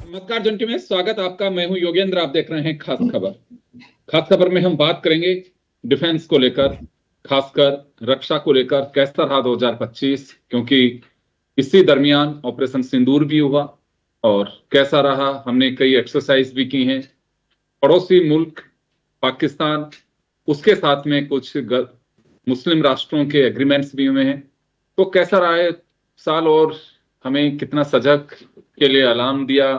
नमस्कार जंटी में स्वागत आपका। मैं हूं योगेंद्र, आप देख रहे हैं खास खबर। खास खबर में हम बात करेंगे डिफेंस को लेकर, खासकर रक्षा को लेकर कैसा रहा 2025, क्योंकि इसी दरमियान ऑपरेशन सिंदूर भी हुआ और कैसा रहा। हमने कई एक्सरसाइज भी की हैं। पड़ोसी मुल्क पाकिस्तान, उसके साथ में कुछ मुस्लिम राष्ट्रों के एग्रीमेंट्स भी हुए हैं। तो कैसा रहा है साल और हमें कितना सजग के लिए अलार्म दिया,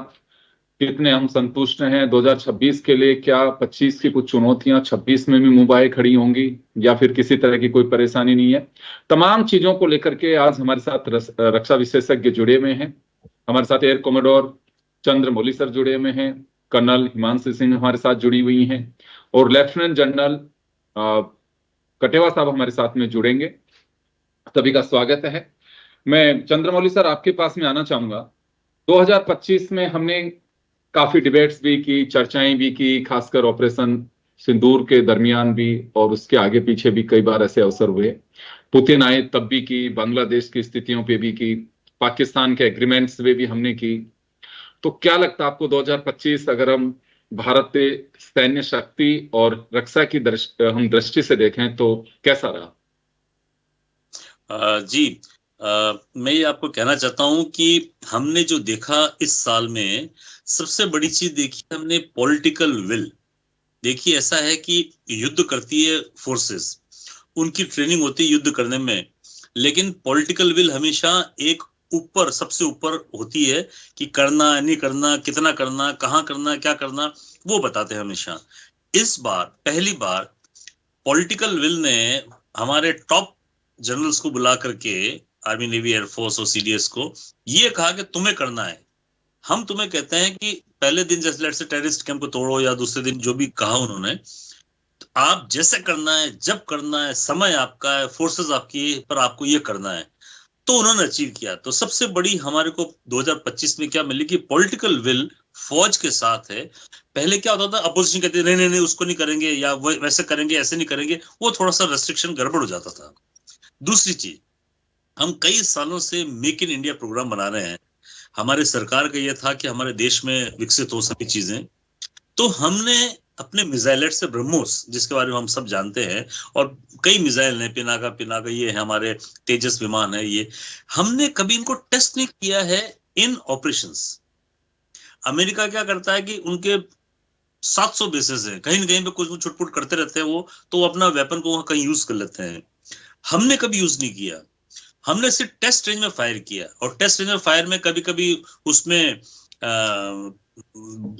कितने हम संतुष्ट हैं 2026 के लिए। क्या 25 की कुछ चुनौतियां 26 में भी मुंबई खड़ी होंगी या फिर किसी तरह की कोई परेशानी नहीं है। तमाम चीजों को लेकर के आज हमारे साथ रक्षा विशेषज्ञ जुड़े हुए हैं। हमारे साथ एयर कोमोडोर चंद्रमौली सर जुड़े हुए हैं, कर्नल हिमांशु सिंह हमारे साथ जुड़ी हुई हैं और लेफ्टिनेंट जनरल कटेवा साहब हमारे साथ में जुड़ेंगे। सभी का स्वागत है। मैं चंद्रमौली सर आपके पास में आना चाहूंगा। 2025 में हमने काफी डिबेट्स भी की, चर्चाएं भी की, खासकर ऑपरेशन सिंदूर के दरमियान भी और उसके आगे पीछे भी कई बार ऐसे अवसर हुए। पुतिन आए तब भी की, बांग्लादेश की स्थितियों पे भी की, पाकिस्तान के एग्रीमेंट्स पे भी हमने की। तो क्या लगता है आपको 2025 अगर हम भारत के सैन्य शक्ति और रक्षा की हम दृष्टि से देखें तो कैसा रहा? जी, मैं ये आपको कहना चाहता हूं कि हमने जो देखा इस साल में, सबसे बड़ी चीज देखी हमने पॉलिटिकल विल देखी। ऐसा है कि युद्ध करती है फोर्सेस, उनकी ट्रेनिंग होती है युद्ध करने में, लेकिन पॉलिटिकल विल हमेशा एक ऊपर, सबसे ऊपर होती है कि करना नहीं करना, कितना करना, कहाँ करना, क्या करना, वो बताते हैं हमेशा। इस बार पहली बार पॉलिटिकल विल ने हमारे टॉप जनरल्स को बुला करके, आर्मी, नेवी, एयरफोर्स और सीडीएस को ये कहा कि तुम्हें करना है। हम तुम्हें कहते हैं कि पहले दिन जैसे लेट से टेररिस्ट कैंप को तोड़ो, या दूसरे दिन जो भी कहा उन्होंने, तो आप जैसे करना है, जब करना है, समय आपका है, फोर्सेस आपकी है, पर आपको ये करना है। तो उन्होंने अचीव किया। तो सबसे बड़ी हमारे को 2025 में क्या मिली कि पॉलिटिकल विल फौज के साथ है। पहले क्या होता था, अपोजिशन कहते नहीं नहीं नहीं उसको नहीं करेंगे, या वैसे करेंगे, ऐसे नहीं करेंगे, वो थोड़ा सा रेस्ट्रिक्शन गड़बड़ हो जाता था। दूसरी चीज, हम कई सालों से मेक इन इंडिया प्रोग्राम बना रहे हैं। हमारे सरकार का यह था कि हमारे देश में विकसित हो सभी चीजें। तो हमने अपने मिसाइलेट से, ब्रह्मोस जिसके बारे में हम सब जानते हैं, और कई मिसाइल हैं, पिनाका पिनाका ये है, हमारे तेजस विमान है, ये हमने कभी इनको टेस्ट नहीं किया है इन ऑपरेशंस। अमेरिका क्या करता है कि उनके 700 बेसेस हैं, कहीं ना कहीं पे कुछ छुटपुट करते रहते हैं वो, तो वो अपना वेपन को वहां कहीं यूज कर लेते हैं। हमने कभी यूज नहीं किया। हमने सिर्फ टेस्ट रेंज में फायर किया, और टेस्ट रेंज में फायर में कभी कभी उसमें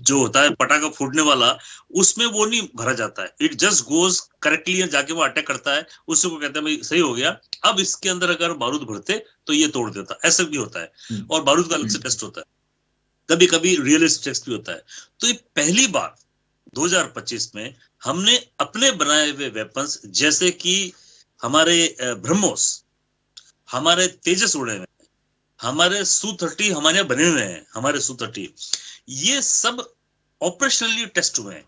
जो होता है पटाखा फूटने वाला, उसमें वो नहीं भरा जाता है, इट जस्ट गोज करेक्टली, जाके वो अटैक करता है, उसी को कहते हैं भाई सही हो गया, अब इसके अंदर अगर बारूद भरते तो ये तोड़ देता। ऐसा भी होता है, और बारूद का अलग से टेस्ट होता है, कभी कभी रियलिस्ट टेस्ट भी होता है। तो ये पहली बार 2025 में हमने अपने बनाए हुए वेपन्स, जैसे कि हमारे ब्रह्मोस, हमारे तेजस उड़े हुए, हमारे Su-30 हमारे यहाँ बने हुए हैं, हमारे Su-30, ये सब ऑपरेशनली टेस्ट हुए हैं,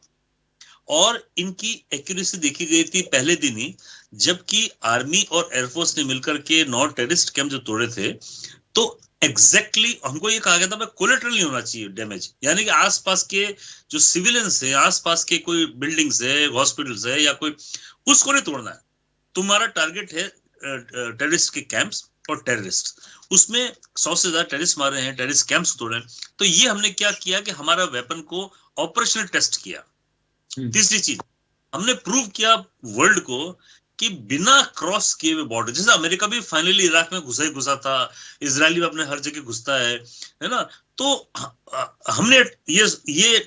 और इनकी एक्यूरेसी देखी गई थी पहले दिन ही, जबकि आर्मी और एयरफोर्स ने मिलकर के नॉन टेररिस्ट कैंप जो तोड़े थे, तो एग्जैक्टली हमको ये कहा गया था कोलेटरल नहीं होना चाहिए डैमेज, यानी कि आसपास के जो सिविलियंस है, आसपास के कोई बिल्डिंग्स है, हॉस्पिटल्स है, या कोई, उसको नहीं तोड़ना है। तुम्हारा टारगेट है टेररिस्ट के कैंप्स और टेररिस्ट, उसमें 100 से ज्यादा टेररिस्ट मारे हैं, टेररिस्ट कैंप्स तोड़े। तो ये हमने क्या किया कि हमारा वेपन को ऑपरेशनल टेस्ट किया। तीसरी चीज, हमने प्रूव किया वर्ल्ड को कि बिना क्रॉस किए हुए बॉर्डर, जैसे अमेरिका भी फाइनली इराक में घुसा ही घुसा था, इजराइल भी अपने हर जगह घुसता है ना, तो हमने ये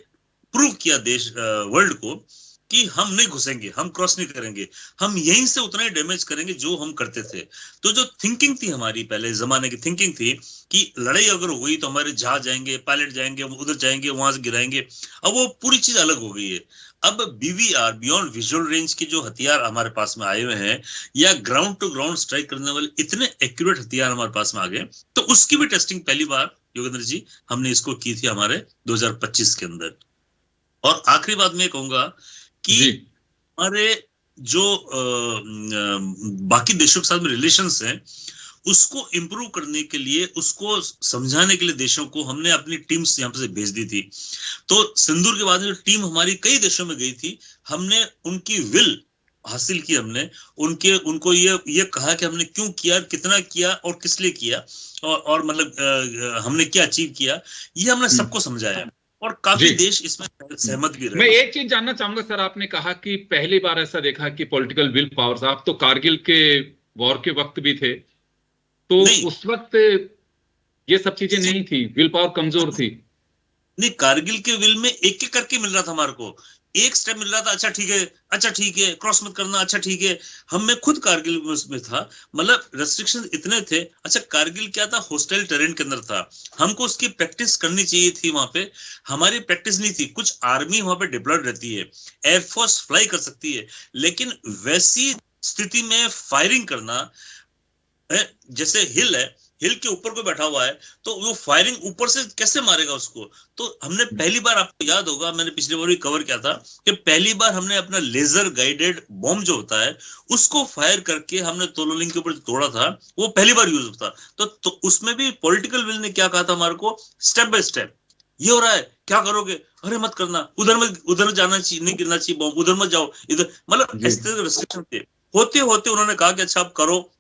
प्रूव किया देश वर्ल्ड को कि हम नहीं घुसेंगे, हम क्रॉस नहीं करेंगे, हम यहीं से उतना ही डैमेज करेंगे जो हम करते थे। तो जो थिंकिंग थी हमारी, पहले जमाने की थिंकिंग थी कि लड़ाई अगर हुई तो हमारे जहाज जाएंगे, पायलट जाएंगे, उधर जाएंगे, वहां से गिराएंगे, अब वो पूरी चीज अलग हो गई है। अब बीवीआर, बियॉन्ड विजुअल रेंज के जो हथियार हमारे पास में आए हुए हैं, या ग्राउंड टू ग्राउंड स्ट्राइक करने वाले इतने एक्यूरेट हथियार हमारे पास में आ गए, तो उसकी भी टेस्टिंग पहली बार योगेंद्र जी हमने इसको की थी हमारे 2025 के अंदर। और आखिरी बात मैं कहूंगा कि हमारे जो बाकी देशों के साथ में रिलेशंस हैं, उसको इम्प्रूव करने के लिए, उसको समझाने के लिए देशों को हमने अपनी टीम्स यहाँ पे भेज दी थी। तो सिंदूर के बाद जो टीम हमारी कई देशों में गई थी, हमने उनकी विल हासिल की, हमने उनको ये कहा कि हमने क्यों किया, कितना किया और किस लिए किया, और मतलब हमने क्या अचीव किया, ये हमने सबको समझाया और काफी देश इसमें सहमत भी रहे। मैं एक चीज जानना चाहूंगा सर, आपने कहा कि पहली बार ऐसा देखा कि पॉलिटिकल विल पावर्स, आप तो कारगिल के वॉर के वक्त भी थे, तो उस वक्त ये सब चीजें नहीं थी, विल पावर कमजोर थी। नहीं, कारगिल के विल में एक एक करके मिल रहा था हमारे को, एक स्टेप मिल रहा था, अच्छा ठीक है, क्रॉस मत करना, अच्छा ठीक है। मैं खुद कारगिल में था, मतलब रेस्ट्रिक्शन इतने थे। अच्छा, कारगिल क्या था, होस्टाइल टेरेन के अंदर था, हमको उसकी प्रैक्टिस करनी चाहिए थी। वहां पे हमारी प्रैक्टिस नहीं थी। कुछ आर्मी वहां पे डिप्लॉयड रहती है, एयरफोर्स फ्लाई कर सकती है, लेकिन वैसी स्थिति में फायरिंग करना, जैसे हिल है, हिल के ऊपर को बैठा हुआ है, तो वो फायरिंग ऊपर से कैसे मारेगा उसको। तो हमने पहली बार, आपको याद होगा मैंने पिछले बार भी कवर किया था, कि पहली बार हमने अपना लेजर गाइडेड बॉम्ब जो होता है उसको फायर करके हमने तोलोलिंग के ऊपर तोड़ा था, वो पहली बार यूज होता। तो उसमें भी पॉलिटिकल विल ने क्या कहा था हमारे को, स्टेप बाय स्टेप, ये हो रहा है, क्या करोगे, अरे मत करना, उधर जाना चाहिए, नहीं गिरना चाहिए बॉम्ब, उधर मत जाओ, इधर, मतलब इस तरह के रेस्ट्रिक्शन थे। होते होते उन्होंने कहा कि अच्छा आप करो,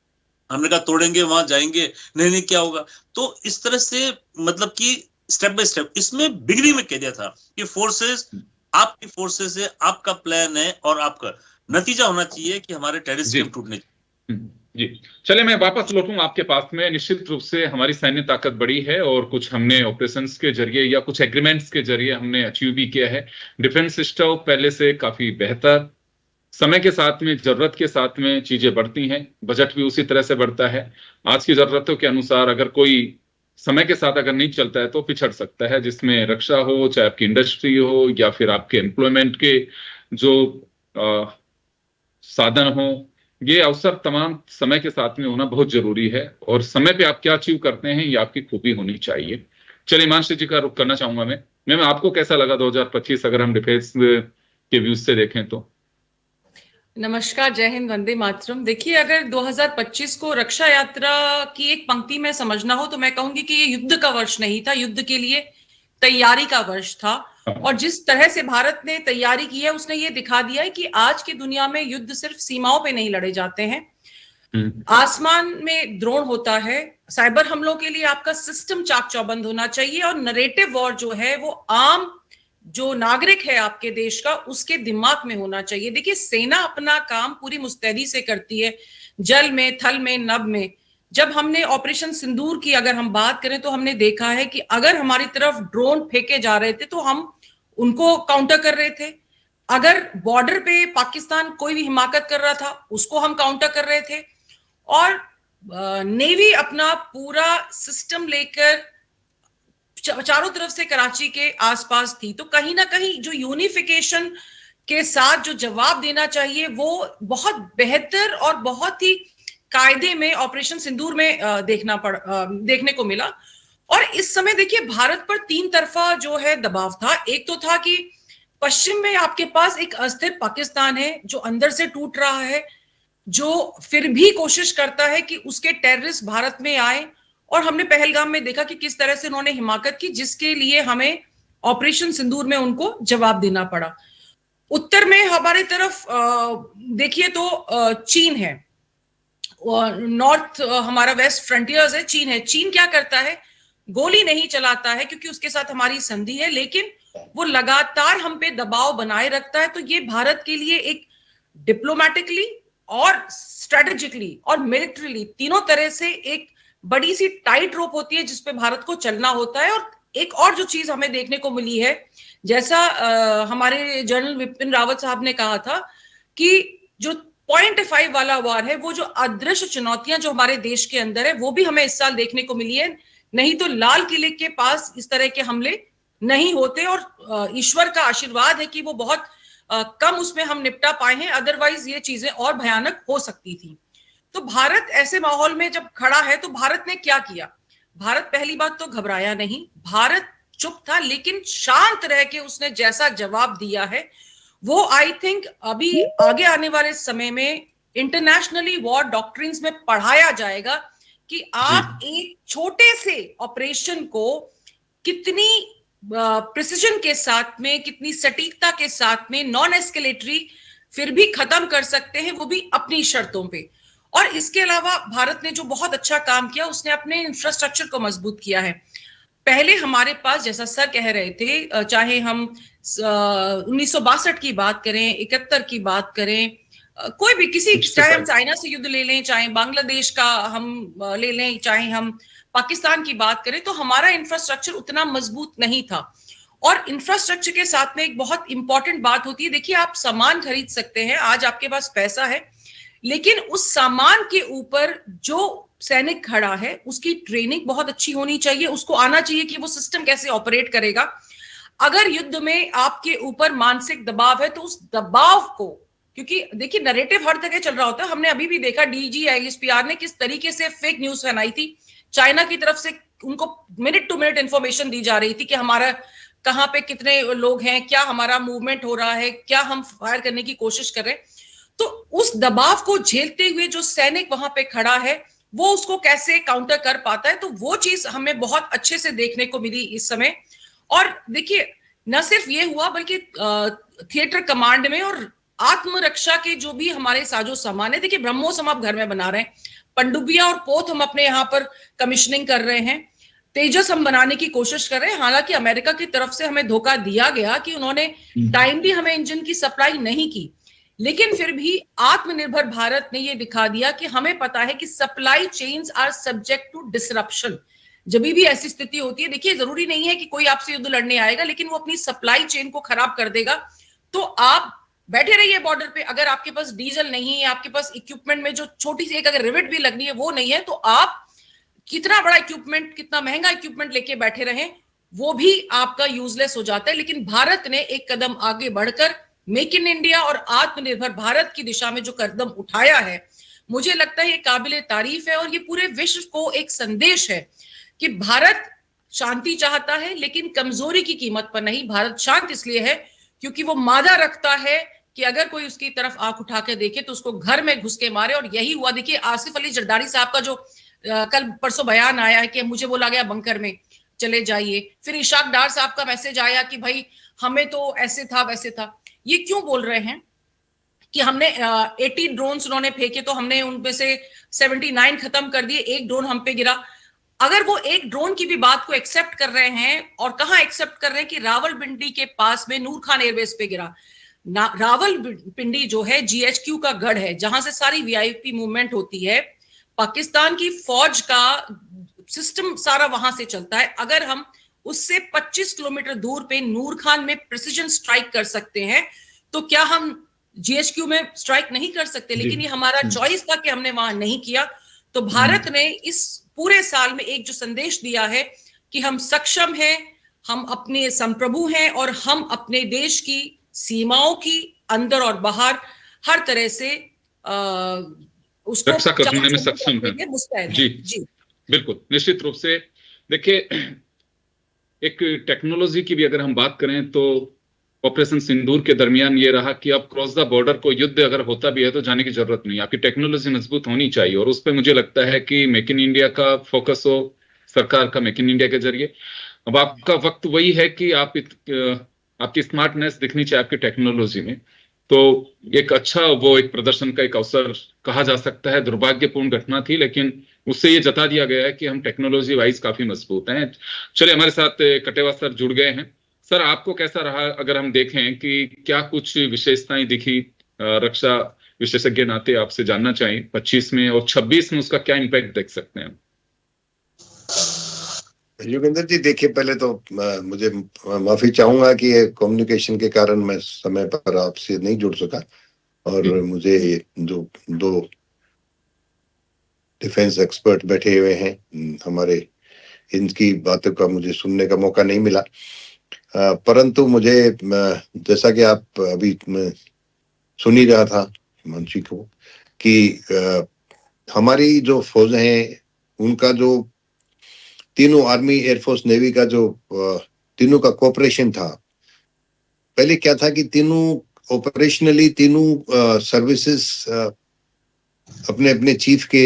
हमने कहा तोड़ेंगे, वहां जाएंगे, नहीं क्या होगा। तो इस तरह से मतलब कि स्टेप बाय स्टेप, इसमें बिगनिंग में कह दिया था कि फोर्सेस, आपकी फोर्सेस है, आपका प्लान है, और आपका नतीजा होना चाहिए कि हमारे टेररिस्ट कैंप टूटने चाहिए। जी, चलिए मैं वापस लौटूंगा आपके पास में। निश्चित रूप से हमारी सैन्य ताकत बड़ी है और कुछ हमने ऑपरेशंस के जरिए या कुछ एग्रीमेंट्स के जरिए हमने अचीव भी किया है। डिफेंस सिस्टम पहले से काफी बेहतर, समय के साथ में, जरूरत के साथ में चीजें बढ़ती हैं, बजट भी उसी तरह से बढ़ता है। आज की जरूरतों के अनुसार अगर कोई समय के साथ अगर नहीं चलता है तो पिछड़ सकता है, जिसमें रक्षा हो, चाहे आपकी इंडस्ट्री हो, या फिर आपके एम्प्लॉयमेंट के जो साधन हो, ये अवसर तमाम समय के साथ में होना बहुत जरूरी है। और समय पे आप क्या अचीव करते हैं ये आपकी खूबी होनी चाहिए। चलिए हिमांशु जी का रुख करना चाहूंगा मैं आपको कैसा लगा 2025 अगर हम डिफेंस के व्यूज से देखें तो? नमस्कार, जय हिंद, वंदे मातरम। देखिए, अगर 2025 को रक्षा यात्रा की एक पंक्ति में समझना हो तो मैं कहूंगी कि ये युद्ध का वर्ष नहीं था, युद्ध के लिए तैयारी का वर्ष था। और जिस तरह से भारत ने तैयारी की है उसने ये दिखा दिया है कि आज की दुनिया में युद्ध सिर्फ सीमाओं पे नहीं लड़े जाते हैं, आसमान में ड्रोन होता है। साइबर हमलों के लिए आपका सिस्टम चाक चौबंद होना चाहिए, और नरेटिव वॉर जो है वो आम जो नागरिक है आपके देश का, उसके दिमाग में होना चाहिए। देखिए, सेना अपना काम पूरी मुस्तैदी से करती है, जल में, थल में, नभ में। जब हमने ऑपरेशन सिंदूर की अगर हम बात करें तो हमने देखा है कि अगर हमारी तरफ ड्रोन फेंके जा रहे थे तो हम उनको काउंटर कर रहे थे, अगर बॉर्डर पे पाकिस्तान कोई भी हिमाकत कर रहा था उसको हम काउंटर कर रहे थे, और नेवी अपना पूरा सिस्टम लेकर चारों तरफ से कराची के आसपास थी। तो कहीं ना कहीं जो यूनिफिकेशन के साथ जो जवाब देना चाहिए वो बहुत बेहतर और बहुत ही कायदे में ऑपरेशन सिंदूर में देखने को मिला। और इस समय देखिए, भारत पर तीन तरफा जो है दबाव था। एक तो था कि पश्चिम में आपके पास एक अस्थिर पाकिस्तान है जो अंदर से टूट रहा है, जो फिर भी कोशिश करता है कि उसके टेररिस्ट भारत में आए, और हमने पहलगाम में देखा कि किस तरह से उन्होंने हिमाकत की, जिसके लिए हमें ऑपरेशन सिंदूर में उनको जवाब देना पड़ा। उत्तर में हमारे तरफ देखिए तो चीन है, नॉर्थ हमारा वेस्ट फ्रंटियर्स है, चीन है। चीन क्या करता है, गोली नहीं चलाता है क्योंकि उसके साथ हमारी संधि है, लेकिन वो लगातार हम पे दबाव बनाए रखता है। तो ये भारत के लिए एक डिप्लोमेटिकली और स्ट्रेटेजिकली और मिलिट्रीली तीनों तरह से एक बड़ी सी टाइट रोप होती है जिसपे भारत को चलना होता है। और एक और जो चीज हमें देखने को मिली है, जैसा हमारे जनरल विपिन रावत साहब ने कहा था कि जो 0.5 वाला वार है, वो जो अदृश्य चुनौतियां जो हमारे देश के अंदर है वो भी हमें इस साल देखने को मिली है। नहीं तो लाल किले के पास इस तरह के हमले नहीं होते, और ईश्वर का आशीर्वाद है कि वो बहुत कम उसमें हम निपटा पाए हैं, अदरवाइज ये चीजें और भयानक हो सकती थी। तो भारत ऐसे माहौल में जब खड़ा है तो भारत ने क्या किया, भारत पहली बात तो घबराया नहीं, भारत चुप था, लेकिन शांत रह के उसने जैसा जवाब दिया है वो आई थिंक अभी आगे आने वाले समय में इंटरनेशनली वॉर डॉक्ट्रिन्स में पढ़ाया जाएगा कि आप एक छोटे से ऑपरेशन को कितनी प्रिसिजन के साथ में, कितनी सटीकता के साथ में, नॉन एस्केलेटरी, फिर भी खत्म कर सकते हैं, वो भी अपनी शर्तों पे। और इसके अलावा भारत ने जो बहुत अच्छा काम किया, उसने अपने इंफ्रास्ट्रक्चर को मजबूत किया है। पहले हमारे पास, जैसा सर कह रहे थे, चाहे हम 1962 की बात करें, 71 की बात करें, कोई भी किसी, चाहे हम चाइना से युद्ध ले लें, चाहे बांग्लादेश का हम ले लें, चाहे हम पाकिस्तान की बात करें, तो हमारा इंफ्रास्ट्रक्चर उतना मजबूत नहीं था। और इंफ्रास्ट्रक्चर के साथ में एक बहुत इंपॉर्टेंट बात होती है, देखिए आप सामान खरीद सकते हैं, आज आपके पास पैसा है, लेकिन उस सामान के ऊपर जो सैनिक खड़ा है उसकी ट्रेनिंग बहुत अच्छी होनी चाहिए, उसको आना चाहिए कि वो सिस्टम कैसे ऑपरेट करेगा। अगर युद्ध में आपके ऊपर मानसिक दबाव है तो उस दबाव को, क्योंकि देखिए नैरेटिव हर जगह चल रहा होता है, हमने अभी भी देखा डीजी आईएसपीआर ने किस तरीके से फेक न्यूज फैलाई थी। चाइना की तरफ से उनको मिनट टू मिनट इंफॉर्मेशन दी जा रही थी कि हमारा कहाँ पे कितने लोग हैं, क्या हमारा मूवमेंट हो रहा है, क्या हम फायर करने की कोशिश कर रहे हैं। तो उस दबाव को झेलते हुए जो सैनिक वहां पे खड़ा है वो उसको कैसे काउंटर कर पाता है, तो वो चीज हमें बहुत अच्छे से देखने को मिली इस समय। और देखिए न सिर्फ ये हुआ, बल्कि थिएटर कमांड में और आत्मरक्षा के जो भी हमारे साजो सामान है, देखिए ब्रह्मोस हम आप घर में बना रहे हैं, पनडुब्बियां और पोत हम अपने यहाँ पर कमीशनिंग कर रहे हैं, तेजस हम बनाने की कोशिश कर रहे हैं। हालांकि अमेरिका की तरफ से हमें धोखा दिया गया कि उन्होंने टाइमली हमें इंजन की सप्लाई नहीं की, लेकिन फिर भी आत्मनिर्भर भारत ने ये दिखा दिया कि हमें पता है कि supply chains are subject to disruption. जब भी ऐसी स्थिति होती है, देखिए जरूरी नहीं है कि कोई आपसे युद्ध लड़ने आएगा, लेकिन वो अपनी सप्लाई चेन को खराब कर देगा। तो आप बैठे रहिए बॉर्डर पे, अगर आपके पास डीजल नहीं है, आपके पास इक्विपमेंट में जो छोटी सी एक अगर रिवेट भी लगनी है वो नहीं है, तो आप कितना बड़ा इक्विपमेंट, कितना महंगा इक्विपमेंट लेके बैठे रहें, वो भी आपका यूजलेस हो जाता है। लेकिन भारत ने एक कदम आगे बढ़कर मेक इन इंडिया और आत्मनिर्भर भारत की दिशा में जो कदम उठाया है, मुझे लगता है ये काबिले तारीफ है। और ये पूरे विश्व को एक संदेश है कि भारत शांति चाहता है, लेकिन कमजोरी की कीमत पर नहीं। भारत शांत इसलिए है क्योंकि वो मादा रखता है कि अगर कोई उसकी तरफ आंख उठा के देखे तो उसको घर में घुस के मारे। और यही हुआ। देखिए आसिफ अली जरदारी साहब का जो कल परसों बयान आया है कि मुझे बोला गया बंकर में चले जाइए, फिर इशाक डार साहब का मैसेज आया कि भाई हमें तो ऐसे था वैसे था। ये क्यों बोल रहे हैं कि हमने 80 ड्रोन्स उन्होंने फेंके तो हमने उनमें से 79 खत्म कर दिए, एक ड्रोन हम पे गिरा। अगर वो एक ड्रोन की भी बात को एक्सेप्ट कर रहे हैं, और कहां एक्सेप्ट कर रहे हैं कि रावलपिंडी के पास में नूर खान एयरबेस पे गिरा। रावलपिंडी जो है जीएचक्यू का गढ़ है, जहां से सारी वीआईपी मूवमेंट होती है। पाकिस्तान की फौज का सिस्टम सारा वहां से चलता है। अगर हम उससे 25 किलोमीटर दूर पे नूर खान में प्रिसिजन स्ट्राइक कर सकते हैं, तो क्या हम जीएचक्यू में स्ट्राइक नहीं कर सकते? लेकिन ये हमारा चॉइस था कि हमने वहां नहीं किया। तो भारत ने इस पूरे साल में एक जो संदेश दिया है कि हम सक्षम हैं, हम अपने संप्रभु हैं, और हम अपने देश की सीमाओं की अंदर और बाहर हर तरह से उसको रक्षा करने में सक्षम है। जी जी बिल्कुल, निश्चित रूप से। देखिए एक टेक्नोलॉजी की भी अगर हम बात करें तो ऑपरेशन सिंदूर के दरमियान ये रहा कि अब क्रॉस द बॉर्डर को युद्ध अगर होता भी है तो जाने की जरूरत नहीं, आपकी टेक्नोलॉजी मजबूत होनी चाहिए। और उस पर मुझे लगता है कि मेक इन इंडिया का फोकस हो, सरकार का मेक इन इंडिया के जरिए। अब आपका वक्त वही है कि आपकी स्मार्टनेस दिखनी चाहिए आपकी टेक्नोलॉजी में। तो एक अच्छा वो एक प्रदर्शन का एक अवसर कहा जा सकता है। दुर्भाग्यपूर्ण घटना थी, लेकिन उससे ये जता दिया गया है कि हम टेक्नोलॉजी वाइज काफी मजबूत हैं। चलिए, हमारे साथ कटेवा सर जुड़ गए हैं। सर, आपको कैसा रहा अगर हम देखें कि क्या कुछ विशेषताएं दिखी? रक्षा विशेषज्ञ नाते आपसे जानना चाहिए 25 में और 26 में उसका क्या इम्पैक्ट देख सकते हैं? योगेंद्र जी, देखिए पहले तो मुझे माफी चाहूंगा कि कम्युनिकेशन के कारण मैं समय पर आपसे नहीं जुड़ सका, और मुझे जो दो डिफेंस एक्सपर्ट बैठे हुए हैं हमारे, इनकी बातों का मुझे सुनने का मौका नहीं मिला। परंतु मुझे जैसा कि आप अभी मैं सुन ही रहा था मंची को कि हमारी जो फौज हैं उनका जो तीनों आर्मी, एयरफोर्स, नेवी का जो तीनों का कोऑपरेशन था। पहले क्या था कि तीनों ऑपरेशनली तीनों सर्विसेज अपने अपने चीफ के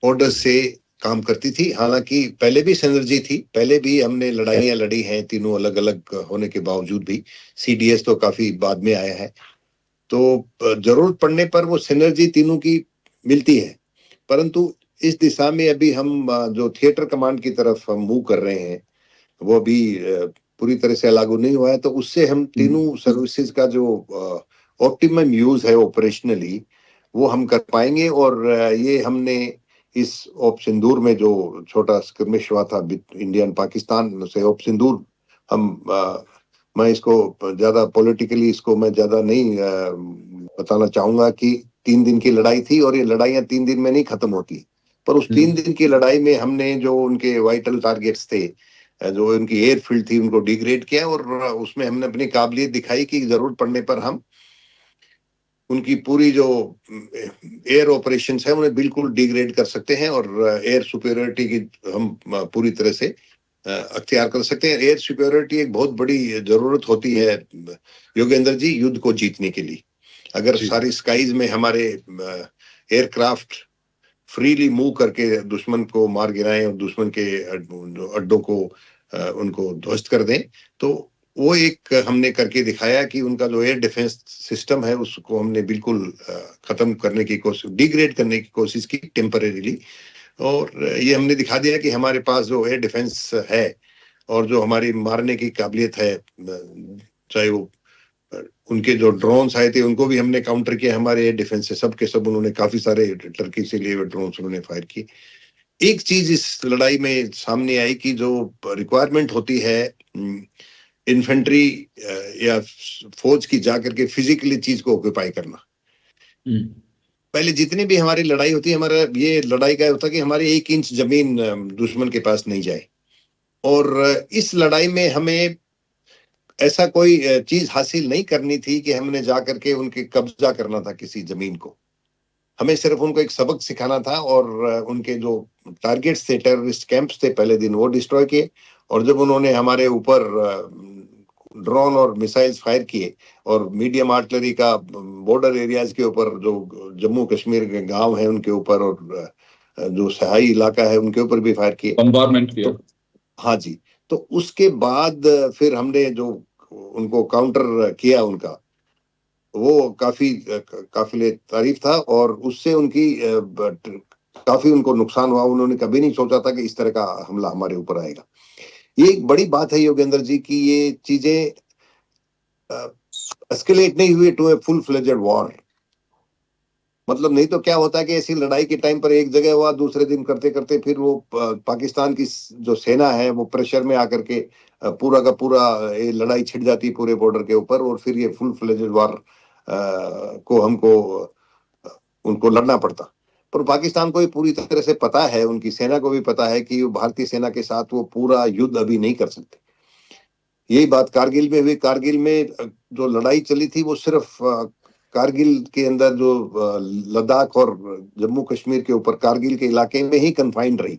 ऑर्डर से काम करती थी। हालांकि पहले भी सिनर्जी थी, पहले भी हमने लड़ाइयां लड़ी हैं तीनों अलग अलग होने के बावजूद भी। सीडीएस तो काफी बाद में आया है, तो जरूरत पड़ने पर वो सिनर्जी तीनों की मिलती है। परंतु इस दिशा में अभी हम जो थिएटर कमांड की तरफ हम मूव कर रहे हैं वो अभी पूरी तरह से लागू नहीं हुआ है, तो उससे हम तीनों सर्विसेज का जो ऑप्टिमम यूज है ऑपरेशनली वो हम कर पाएंगे। और ये हमने इस ऑप सिंदूर में जो छोटा स्क्रिमिश हुआ था इंडियन पाकिस्तान से, ऑप सिंदूर हम मैं इसको ज्यादा पॉलिटिकली इसको मैं ज्यादा नहीं बताना चाहूंगा कि 3 दिन की लड़ाई थी और ये लड़ाइयां 3 दिन में नहीं खत्म होती, पर उस 3 दिन की लड़ाई में हमने जो उनके वाइटल टारगेट्स थे, जो उनकी एयरफील्ड थी, उनको डिग्रेड किया और उसमें हमने अपनी काबिलियत दिखाई कि जरूरत पड़ने पर हम उनकी पूरी जो एयर ऑपरेशंस है उन्हें बिल्कुल डिग्रेड कर सकते हैं और एयर सुपेरियरिटी की हम पूरी तरह से अख्तियार कर सकते हैं। एयर सुपेरियरिटी एक बहुत बड़ी जरूरत होती है योगेंद्र जी युद्ध को जीतने के लिए। अगर सारी स्काईज में हमारे एयरक्राफ्ट फ्रीली मूव करके दुश्मन को मार गिराएं और दुश्मन के अड्डों को उनको ध्वस्त कर दें, तो वो एक हमने करके दिखाया कि उनका जो एयर डिफेंस सिस्टम है उसको हमने बिल्कुल खत्म करने की कोशिश, डिग्रेड करने की कोशिश की टेम्परेरीली। और ये हमने दिखा दिया कि हमारे पास जो एयर डिफेंस है और जो हमारी मारने की काबिलियत है, चाहे वो उनके जो ड्रोन्स आए थे उनको भी हमने काउंटर किया हमारे एयर डिफेंस से, सब के सब उन्होंने काफी सारे टर्की से लिए हुए ड्रोन्स उन्होंने फायर किए। एक चीज इस लड़ाई में सामने आई कि जो रिक्वायरमेंट होती है इन्फेंट्री या फौज की जाकर के फिजिकली चीज को ऑक्यूपाई करना, पहले जितनी भी हमारी लड़ाई होती है, हमारा ये लड़ाई का होता है कि हमारी 1 इंच जमीन दुश्मन के पास नहीं जाए। और इस लड़ाई में हमें ऐसा कोई चीज हासिल नहीं करनी थी कि हमने जाकर के उनके कब्जा करना था किसी जमीन को। हमें सिर्फ उनको एक सबक सिखाना था और उनके जो टारगेट्स थे, टेररिस्ट कैंप्स थे, पहले दिन वो डिस्ट्रॉय किए। और जब उन्होंने हमारे ऊपर ड्रोन और मिसाइल्स फायर किए और मीडियम आर्टिलरी का बॉर्डर एरियाज के ऊपर, जो जम्मू कश्मीर के गांव हैं उनके ऊपर और जो सहाई इलाका है उनके ऊपर भी फायर किए, बम्बारमेंट किया। हाँ जी, तो उसके बाद फिर हमने जो उनको काउंटर किया उनका, वो काफी काफिले तारीफ था और उससे उनकी काफी उनको नुकसान हुआ। उन्होंने कभी नहीं सोचा था कि इस तरह का हमला हमारे ऊपर आएगा। ये एक बड़ी बात है योगेंद्र जी की ये चीजें एस्केलेट नहीं हुई to a full fledged war. मतलब नहीं तो क्या होता है कि ऐसी लड़ाई के टाइम पर एक जगह हुआ, दूसरे दिन करते करते फिर वो पाकिस्तान की जो सेना है वो प्रेशर में आकर के पूरा का पूरा ये लड़ाई छिड़ जाती पूरे बॉर्डर के ऊपर और फिर ये फुल फ्लेजेड वॉर को हमको उनको लड़ना पड़ता। पर पाकिस्तान को भी पूरी तरह से पता है, उनकी सेना को भी पता है कि भारतीय सेना के साथ वो पूरा युद्ध अभी नहीं कर सकते। यही बात कारगिल में हुई। कारगिल में जो लड़ाई चली थी वो सिर्फ कारगिल के अंदर जो लद्दाख और जम्मू कश्मीर के ऊपर कारगिल के इलाके में ही कन्फाइंड रही।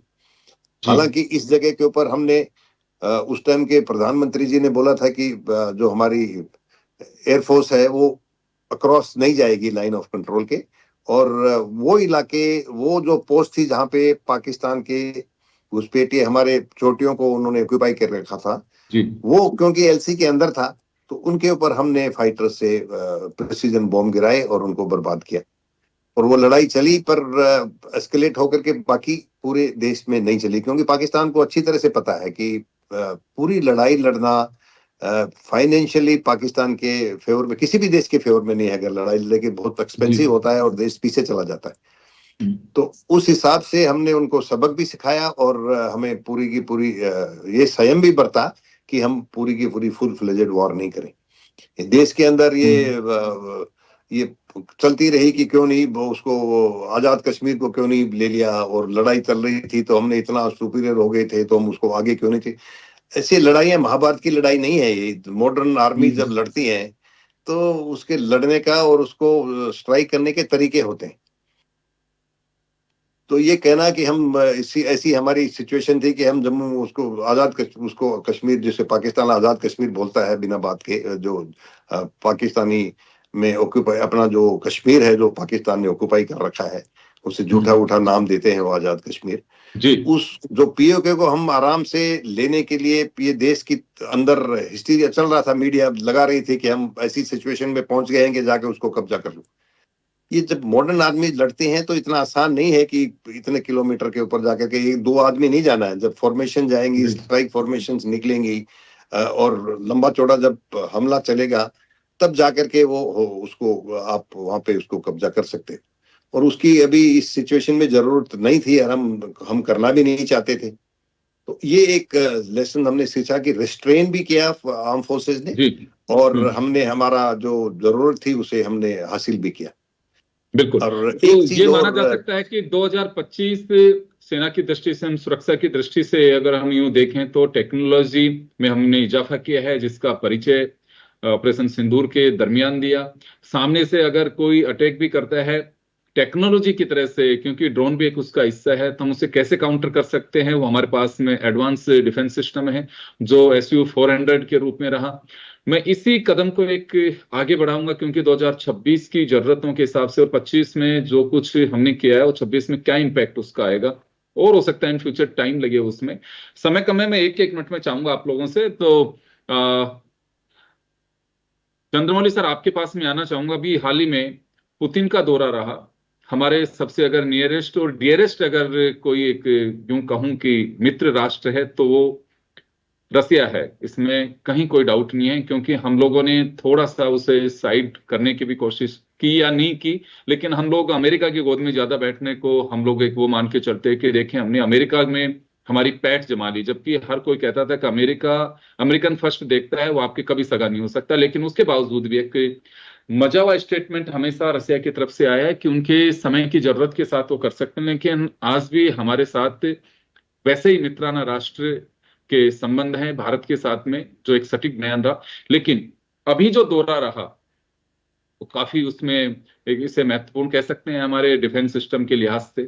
हालांकि इस जगह के ऊपर हमने उस टाइम के प्रधानमंत्री जी ने बोला था कि जो हमारी एयरफोर्स है वो अक्रॉस नहीं जाएगी लाइन ऑफ कंट्रोल के, और वो इलाके, वो जो पोस्ट थी जहां पे पाकिस्तान के घुसपैठिए हमारे चोटियों को उन्होंने ऑक्यूपाई कर रखा था जी, वो क्योंकि एलसी के अंदर था तो उनके ऊपर हमने फाइटर से प्रेसिजन बॉम्ब गिराए और उनको बर्बाद किया। और वो लड़ाई चली पर एस्केलेट होकर के बाकी पूरे देश में नहीं चली, क्योंकि पाकिस्तान को अच्छी तरह से पता है कि पूरी लड़ाई लड़ना फाइनेंशियली पाकिस्तान के फेवर में, किसी भी देश के फेवर में नहीं है। अगर लड़ाई लड़के बहुत एक्सपेंसिव होता है और देश पीछे चला जाता है। तो उस हिसाब से हमने उनको सबक भी सिखाया और हमें पूरी की पूरी ये संयम भी बरता कि हम पूरी की पूरी फुल फ्लेजेड वॉर नहीं करें। देश के अंदर ये चलती रही कि क्यों नहीं उसको आजाद कश्मीर को क्यों नहीं ले लिया, और लड़ाई चल रही थी तो हमने इतना सुपीरियर हो गए थे तो हम उसको आगे क्यों नहीं थे। ऐसी लड़ाइयां महाभारत की लड़ाई नहीं है ये। मॉडर्न आर्मी जब लड़ती हैं तो उसके लड़ने का और उसको स्ट्राइक करने के तरीके होते हैं। तो ये कहना कि हम ऐसी हमारी सिचुएशन थी कि हम जम्मू उसको उसको कश्मीर, जिसे पाकिस्तान आजाद कश्मीर बोलता है बिना बात के, जो पाकिस्तानी में ऑक्यूपाई अपना जो कश्मीर है जो पाकिस्तान ने ऑक्यूपाई कर रखा है, उसे झूठा उठा नाम देते हैं वो आजाद कश्मीर, जी उस जो पीओके को हम आराम से लेने के लिए, ये देश की अंदर हिस्ट्री चल रहा था, मीडिया लगा रही थी कि हम ऐसी सिचुएशन में पहुंच गए हैं कि जाके उसको कब्जा कर लो। ये जब मॉडर्न आदमी लड़ते हैं तो इतना आसान नहीं है कि इतने किलोमीटर के ऊपर जाकर के, एक दो आदमी नहीं जाना है। जब फॉर्मेशन जाएंगी, स्ट्राइक फॉर्मेशन निकलेंगी और लंबा चौड़ा जब हमला चलेगा, तब जाकर के वो उसको आप वहां पे उसको कब्जा कर सकते हैं। और उसकी अभी इस सिचुएशन में जरूरत नहीं थी और हम करना भी नहीं चाहते थे। तो ये एक लेसन हमने सीखा कि रिस्ट्रेन भी किया आर्म फोर्सेस ने, जी और हमने हमारा जो जरूरत थी उसे हमने हासिल भी किया। बिल्कुल। और तो एक चीज ये माना जा और सकता है कि 2025 सेना की दृष्टि से, हम सुरक्षा की दृष्टि से अगर हम यूं देखें तो टेक्नोलॉजी में हमने इजाफा किया है, जिसका परिचय ऑपरेशन सिंदूर के दरमियान दिया। सामने से अगर कोई अटैक भी करता है टेक्नोलॉजी की तरह से, क्योंकि ड्रोन भी एक उसका हिस्सा है, तो हम उसे कैसे काउंटर कर सकते हैं, वो हमारे पास में एडवांस डिफेंस सिस्टम है जो SU-400 के रूप में रहा। मैं इसी कदम को एक आगे बढ़ाऊंगा, क्योंकि 2026 की जरूरतों के हिसाब से और 25 में जो कुछ हमने किया है और 26 में क्या इम्पैक्ट उसका आएगा, और हो सकता है इन फ्यूचर टाइम लगे उसमें। समय कम है, मैं एक मिनट में चाहूंगा आप लोगों से। तो चंद्रमौली सर, आपके पास में आना चाहूंगा। अभी हाल ही में पुतिन का दौरा रहा। हमारे सबसे अगर नियरेस्ट और डियरेस्ट अगर कोई एक यूं कहूं कि मित्र राष्ट्र है तो वो रसिया है, इसमें कहीं कोई डाउट नहीं है, क्योंकि हम लोगों ने थोड़ा सा उसे साइड करने की भी कोशिश की या नहीं की, लेकिन हम लोग अमेरिका की गोद में ज्यादा बैठने को हम लोग एक वो मान के चलते हैं कि देखें हमने अमेरिका में हमारी पैठ जमा ली, जबकि हर कोई कहता था कि अमेरिकन फर्स्ट देखता है, वो आपके कभी सगा नहीं हो सकता। लेकिन उसके बावजूद भी एक मजा हुआ स्टेटमेंट हमेशा रसिया की तरफ से आया है कि उनके समय की जरूरत के साथ वो कर सकते हैं, लेकिन आज भी हमारे साथ वैसे ही मित्राना राष्ट्र के संबंध हैं भारत के साथ में, जो एक सटीक बयान रहा। लेकिन अभी जो दौरा रहा वो काफी उसमें एक इसे महत्वपूर्ण कह सकते हैं हमारे डिफेंस सिस्टम के लिहाज से।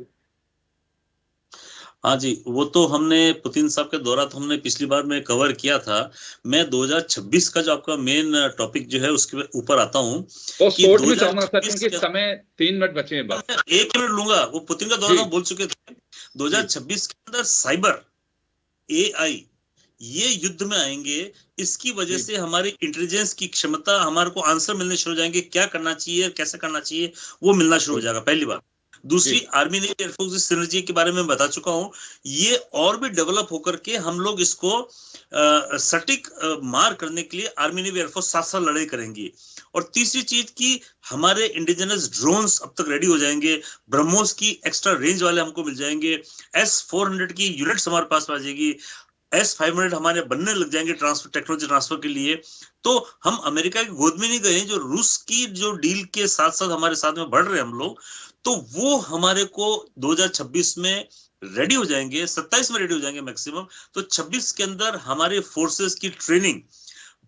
हाँ जी, वो तो हमने पुतिन साहब का दौरा तो हमने पिछली बार में कवर किया था। मैं 2026 का जो आपका मेन टॉपिक जो है उसके ऊपर आता हूँ तो कि शॉर्ट में चाहूंगा सर, क्योंकि 2026 समय 3 मिनट बचे हैं बस। एक मिनट लूंगा। वो पुतिन का दौरा जी तो बोल चुके थे। 2026 के अंदर साइबर, AI ये युद्ध में आएंगे। इसकी वजह जी से हमारी इंटेलिजेंस की क्षमता, हमारे को आंसर मिलने शुरू हो जाएंगे, क्या करना चाहिए कैसे करना चाहिए वो मिलना शुरू हो जाएगा, पहली बात। दूसरी, जी आर्मी नेवी एयरफोर्स की सिनर्जी के बारे में बता चुका हूं। ये और भी डेवलप होकर के हम लोग इसको सटीक मार करने के लिए आर्मी नेवी एयरफोर्स साथ साथ लड़ाई करेंगी। और तीसरी चीज की हमारे इंडिजिनस ड्रोन्स अब तक रेडी हो जाएंगे, ब्रह्मोस की एक्स्ट्रा रेंज वाले हमको मिल जाएंगे, S-400 की यूनिट्स हमारे पास आ जाएगी, S-500 हमारे बनने लग जाएंगे ट्रांसफर, टेक्नोलॉजी ट्रांसफर के लिए। तो हम अमेरिका की गोद में नहीं गए, जो रूस की जो डील के साथ साथ हमारे साथ में बढ़ रहे हैं हम लोग, तो वो हमारे को 2026 में रेडी हो जाएंगे, 27 में रेडी हो जाएंगे मैक्सिमम। तो 26 के अंदर हमारे फोर्सेस की ट्रेनिंग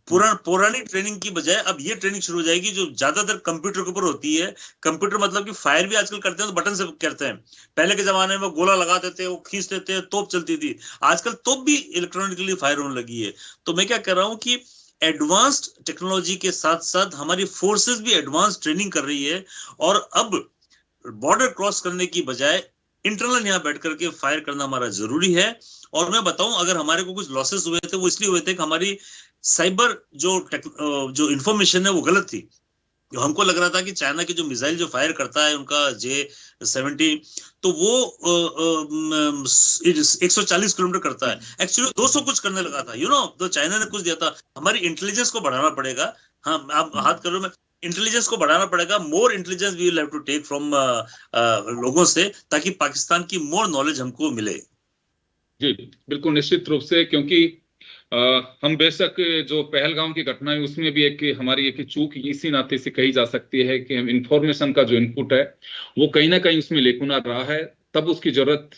पुरानी ट्रेनिंग की बजाय अब ये ट्रेनिंग शुरू हो जाएगी जो ज्यादातर कंप्यूटर के ऊपर होती है। कंप्यूटर मतलब कि फायर भी आजकल करते हैं तो बटन से करते हैं। पहले के जमाने में गोला लगा देते हैं, वो खींच देते हैं, तोप चलती थी। आजकल तोप भी इलेक्ट्रॉनिकली फायर होने लगी है। तो मैं क्या कर रहा हूं कि एडवांस्ड टेक्नोलॉजी के साथ साथ हमारी फोर्सेस भी एडवांस ट्रेनिंग कर रही है। और अब बॉर्डर क्रॉस करने की बजाय इंटरनल यहाँ बैठ करके फायर करना हमारा जरूरी है। और मैं बताऊं, अगर हमारे को कुछ लॉसेस हुए थे वो इसलिए हुए थे कि हमारी साइबर जो इंफॉर्मेशन है वो गलत थी। हमको लग रहा था कि चाइना की जो मिसाइल जो फायर करता है उनका J-70, तो वो 140 किलोमीटर करता है, एक्चुअली 200 कुछ करने लगा था। तो चाइना ने कुछ दिया था। हमारी इंटेलिजेंस को बढ़ाना पड़ेगा। हाँ, आप हाथ करो, मैं इंटेलिजेंस को बढ़ाना पड़ेगा। More intelligence we will have to take from लोगों से, ताकि पाकिस्तान की मोर नॉलेज हमको मिले। जी बिल्कुल, निश्चित रूप से, क्योंकि हम बेशक जो पहलगाम की घटना है उसमें भी एक हमारी एक चूक इसी नाते से कही जा सकती है कि हम इंफॉर्मेशन का जो इनपुट है वो कहीं ना कहीं उसमें लेकुना रहा है, तब उसकी जरूरत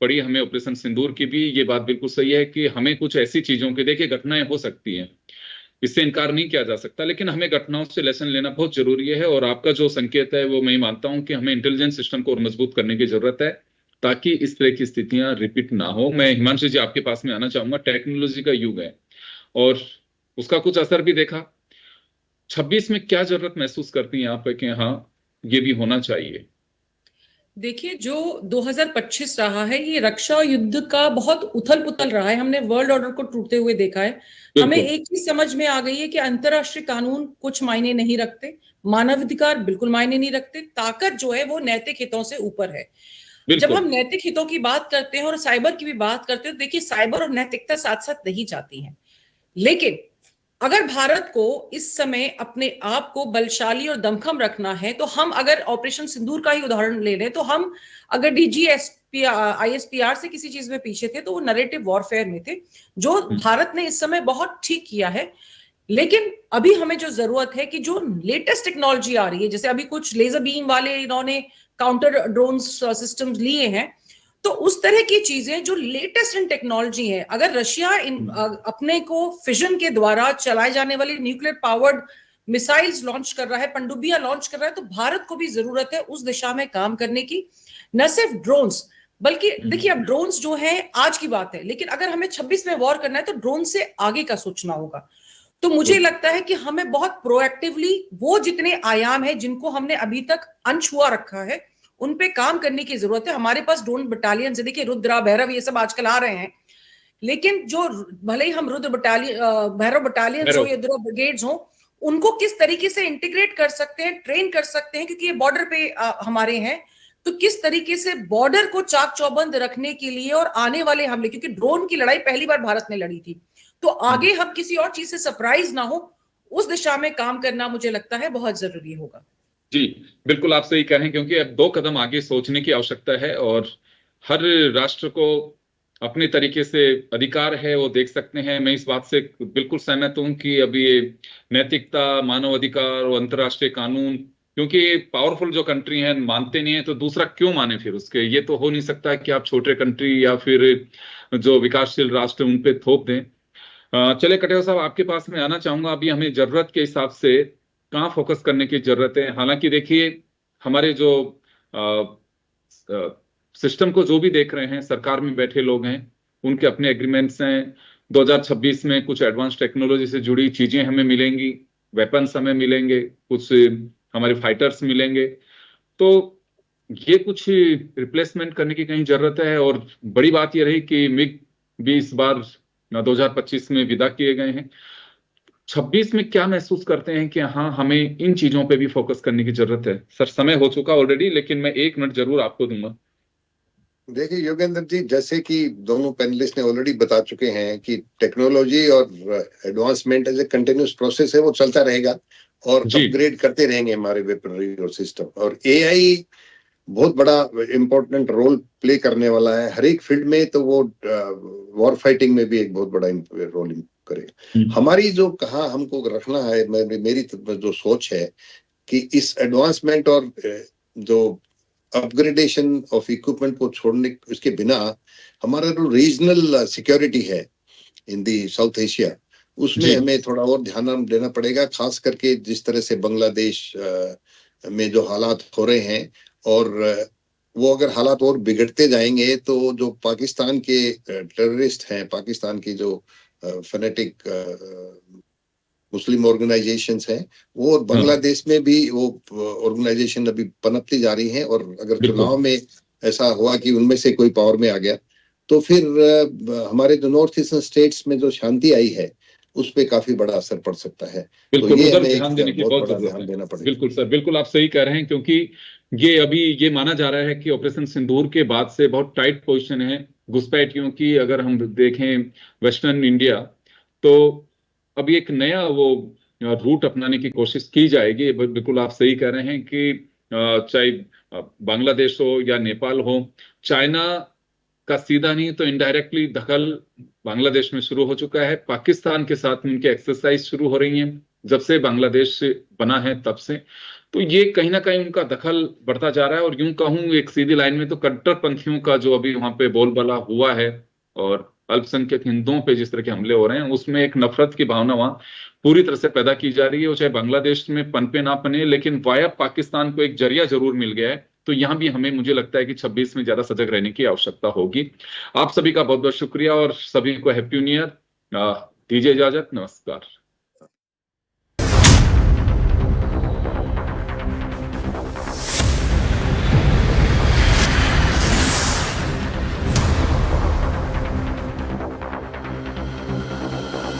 पड़ी हमें ऑपरेशन सिंदूर की भी। ये बात बिल्कुल सही है कि हमें कुछ ऐसी चीजों के, देखिए घटनाएं हो सकती हैं, इससे इनकार नहीं किया जा सकता, लेकिन हमें घटनाओं से लेसन लेना बहुत जरूरी है। और आपका जो संकेत है वो मैं मानता हूं कि हमें इंटेलिजेंस सिस्टम को और मजबूत करने की जरूरत है, ताकि इस तरह की स्थितियां रिपीट ना हो। मैं हिमांशु जी आपके पास में आना चाहूंगा। टेक्नोलॉजी का युग है और उसका कुछ असर भी देखा। 26 में क्या जरूरत महसूस करती हैं आप कि हाँ ये भी होना चाहिए? देखिए, जो 2025 रहा है ये रक्षा युद्ध का बहुत उथल पुथल रहा है। हमने वर्ल्ड ऑर्डर को टूटते हुए देखा है। हमें बिल्कुल एक चीज समझ में आ गई है कि अंतरराष्ट्रीय कानून कुछ मायने नहीं रखते, मानवाधिकार बिल्कुल मायने नहीं रखते, ताकत जो है वो नैतिक हितों से ऊपर है। जब हम बिल्कुल नैतिक हितों की बात करते हैं और साइबर की भी बात करते हैं, तो देखिए साइबर और नैतिकता साथ साथ नहीं जाती हैं। लेकिन अगर भारत को इस समय अपने आप को बलशाली और दमखम रखना है, तो हम अगर ऑपरेशन सिंदूर का ही उदाहरण ले लें, तो हम अगर डीजीएसपी आईएसपीआर से किसी चीज में पीछे थे तो वो नरेटिव वॉरफेयर में थे, जो भारत ने इस समय बहुत ठीक किया है। लेकिन अभी हमें जो जरूरत है कि जो लेटेस्ट टेक्नोलॉजी आ रही है, जैसे अभी कुछ लेजर बीम वाले इन्होंने काउंटर ड्रोन सिस्टम्स लिए हैं, तो उस तरह की चीजें जो लेटेस्ट इन टेक्नोलॉजी है, अगर रशिया अपने को फिजन के द्वारा चलाए जाने वाली न्यूक्लियर पावर्ड मिसाइल्स लॉन्च कर रहा है, पनडुब्बियां लॉन्च कर रहा है, तो भारत को भी जरूरत है उस दिशा में काम करने की। न सिर्फ ड्रोन्स, बल्कि देखिए अब ड्रोन्स जो है आज की बात है, लेकिन अगर हमें 26 में वॉर करना है तो ड्रोन से आगे का सोचना होगा। तो मुझे लगता है कि हमें बहुत प्रोएक्टिवली वो जितने आयाम है जिनको हमने अभी तक अनछुआ रखा है उन पे काम करने की जरूरत है। हमारे पास ड्रोन बटालियन, देखिए रुद्रा, भैरव, ये सब आजकल आ रहे हैं, लेकिन जो भले ही हम रुद्र बटालियन, भैरव बटालियन हो या रुद्र ब्रिगेड्स हो, उनको किस तरीके से इंटीग्रेट कर सकते हैं, ट्रेन कर सकते हैं, क्योंकि ये बॉर्डर पे हमारे हैं, तो किस तरीके से बॉर्डर को चाक चौबंद रखने के लिए और आने वाले हमले, क्योंकि ड्रोन की लड़ाई पहली बार भारत ने लड़ी थी, तो आगे हम किसी और चीज से सरप्राइज ना हो, उस दिशा में काम करना मुझे लगता है बहुत जरूरी होगा। जी, बिल्कुल आप सही कह रहे हैं, क्योंकि अब 2 कदम आगे सोचने की आवश्यकता है और हर राष्ट्र को अपने तरीके से अधिकार है, वो देख सकते हैं। मैं इस बात से बिल्कुल सहमत हूं कि अभी ये नैतिकता, मानव अधिकार और अंतर्राष्ट्रीय कानून, क्योंकि पावरफुल जो कंट्री हैं मानते नहीं है, तो दूसरा क्यों माने फिर उसके। ये तो हो नहीं सकता कि आप छोटे कंट्री या फिर जो विकासशील राष्ट्र उन पे थोप दें। चले कटेवा साहब, आपके पास में आना चाहूंगा। अभी हमें जरूरत के हिसाब से कहाँ फोकस करने की जरूरत है। हालांकि देखिए, हमारे जो सिस्टम को जो भी देख रहे हैं, सरकार में बैठे लोग हैं, उनके अपने एग्रीमेंट्स हैं। 2026 में कुछ एडवांस टेक्नोलॉजी से जुड़ी चीजें हमें मिलेंगी, वेपन्स हमें मिलेंगे, कुछ हमारे फाइटर्स मिलेंगे, तो ये कुछ रिप्लेसमेंट करने की कहीं जरूरत है। और बड़ी बात ये रही कि मिग भी इस बार 2025 में विदा किए गए हैं। 26 में क्या महसूस करते हैं कि हाँ, हमें इन चीजों पे भी फोकस करने की जरूरत है। सर, समय हो चुका ऑलरेडी, लेकिन मैं 1 मिनट जरूर आपको दूंगा। देखिए योगेंद्र जी, जैसे कि दोनों पैनलिस्ट ने ऑलरेडी बता चुके हैं कि टेक्नोलॉजी और advancement as a continuous process है, वो चलता रहेगा और अपग्रेड करते रहेंगे हमारे वेपनरी और सिस्टम। और एआई बहुत बड़ा इम्पोर्टेंट रोल प्ले करने वाला है हर एक फील्ड में, तो वो वॉर फाइटिंग में भी एक बहुत बड़ा रोल करेगा। हमारी जो कहाँ हमको रखना है, मेरी जो सोच है कि इस एडवांसमेंट और जो अपग्रेडेशन ऑफ इक्विपमेंट को छोड़ने, उसके बिना हमारा जो रीजनल सिक्योरिटी है इन दी साउथ एशिया, उसमें हमें थोड़ा और ध्यान देना पड़ेगा। खास करके जिस तरह से बांग्लादेश में जो हालात हो रहे हैं, और वो अगर हालात और बिगड़ते जाएंगे तो जो पाकिस्तान के टेररिस्ट हैं, पाकिस्तान की जो फैनेटिक मुस्लिम ऑर्गेनाइजेशंस हैं, वो बांग्लादेश में भी वो ऑर्गेनाइजेशन अभी पनपती जा रही हैं। और अगर चुनाव में ऐसा हुआ कि उनमें से कोई पावर में आ गया, तो फिर हमारे जो नॉर्थ ईस्टर्न स्टेट्स में जो शांति आई है उस पे काफी बड़ा असर पड़ सकता है। बिल्कुल, तो ये उधर ध्यान देने की बहुत ध्यान जरूरत देना है। पड़ेगा। बिल्कुल सर, बिल्कुल आप सही कह रहे हैं, क्योंकि ये अभी ये माना जा रहा है कि ऑपरेशन सिंदूर के बाद से बहुत टाइट पोजीशन है घुसपैठियों की। अगर हम देखें वेस्टर्न इंडिया, तो अभी एक नया वो रूट अपनाने की कोशिश की जाएगी। बिल्कुल आप सही कह रहे हैं कि चाहे बांग्लादेश हो या नेपाल हो, चाइना का सीधा नहीं तो इनडायरेक्टली दखल बांग्लादेश में शुरू हो चुका है। पाकिस्तान के साथ में उनकी एक्सरसाइज शुरू हो रही है जब से बांग्लादेश बना है तब से। तो ये कहीं ना कहीं उनका दखल बढ़ता जा रहा है। और यूं कहूं एक सीधी लाइन में तो कट्टरपंथियों का जो अभी वहां पे बोलबाला हुआ है और अल्पसंख्यक हिंदुओं पे जिस तरह के हमले हो रहे हैं, उसमें एक नफरत की भावना वहां पूरी तरह से पैदा की जा रही है। वो चाहे बांग्लादेश में पनपे ना पने, लेकिन वाया पाकिस्तान को एक जरिया जरूर मिल गया है। तो यहां भी हमें, मुझे लगता है कि 26 में ज्यादा सजग रहने की आवश्यकता होगी। आप सभी का बहुत बहुत शुक्रिया और सभी को हैप्पी न्यू ईयर। दीजिए इजाजत, नमस्कार।